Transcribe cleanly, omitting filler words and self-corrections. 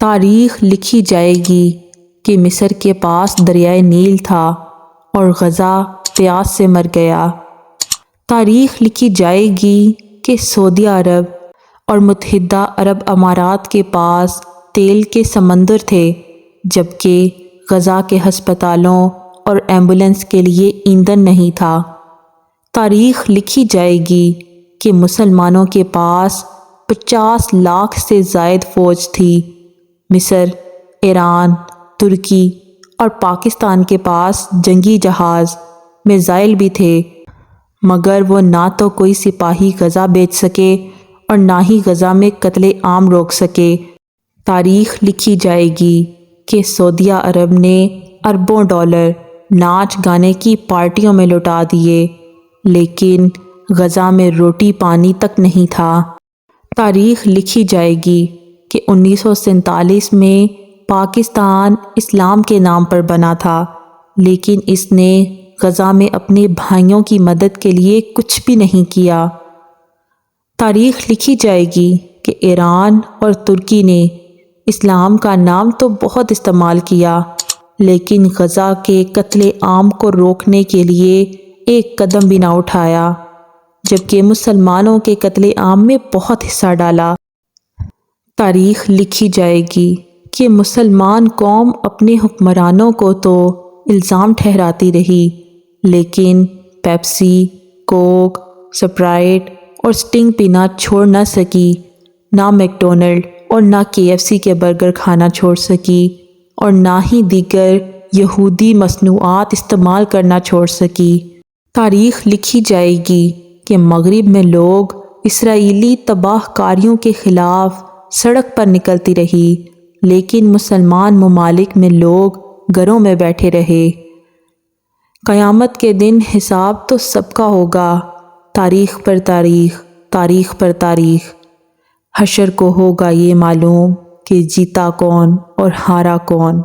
تاریخ لکھی جائے گی کہ مصر کے پاس دریائے نیل تھا اور غزہ پیاس سے مر گیا۔ تاریخ لکھی جائے گی کہ سعودی عرب اور متحدہ عرب امارات کے پاس تیل کے سمندر تھے، جبکہ غزہ کے ہسپتالوں اور ایمبولینس کے لیے ایندھن نہیں تھا۔ تاریخ لکھی جائے گی کہ مسلمانوں کے پاس 50 لاکھ سے زائد فوج تھی۔ مصر، ایران، ترکی اور پاکستان کے پاس جنگی جہاز، میزائل بھی تھے، مگر وہ نہ تو کوئی سپاہی غزہ بھیج سکے اور نہ ہی غزہ میں قتل عام روک سکے۔ تاریخ لکھی جائے گی کہ سعودی عرب نے اربوں ڈالر ناچ گانے کی پارٹیوں میں لٹا دیے، لیکن غزہ میں روٹی پانی تک نہیں تھا۔ تاریخ لکھی جائے گی کہ 1947 میں پاکستان اسلام کے نام پر بنا تھا، لیکن اس نے غزہ میں اپنے بھائیوں کی مدد کے لیے کچھ بھی نہیں کیا۔ تاریخ لکھی جائے گی کہ ایران اور ترکی نے اسلام کا نام تو بہت استعمال کیا، لیکن غزہ کے قتل عام کو روکنے کے لیے ایک قدم بھی نہ اٹھایا، جبکہ مسلمانوں کے قتل عام میں بہت حصہ ڈالا۔ تاریخ لکھی جائے گی کہ مسلمان قوم اپنے حکمرانوں کو تو الزام ٹھہراتی رہی، لیکن پیپسی، کوک، سپرائٹ اور سٹنگ پینا چھوڑ نہ سکی، نہ میک ڈونلڈ اور نہ KFC کے برگر کھانا چھوڑ سکی، اور نہ ہی دیگر یہودی مصنوعات استعمال کرنا چھوڑ سکی۔ تاریخ لکھی جائے گی کہ مغرب میں لوگ اسرائیلی تباہ کاریوں کے خلاف سڑک پر نکلتی رہی، لیکن مسلمان ممالک میں لوگ گھروں میں بیٹھے رہے۔ قیامت کے دن حساب تو سب کا ہوگا، تاریخ پر تاریخ، تاریخ پر تاریخ۔ حشر کو ہوگا یہ معلوم کہ جیتا کون اور ہارا کون۔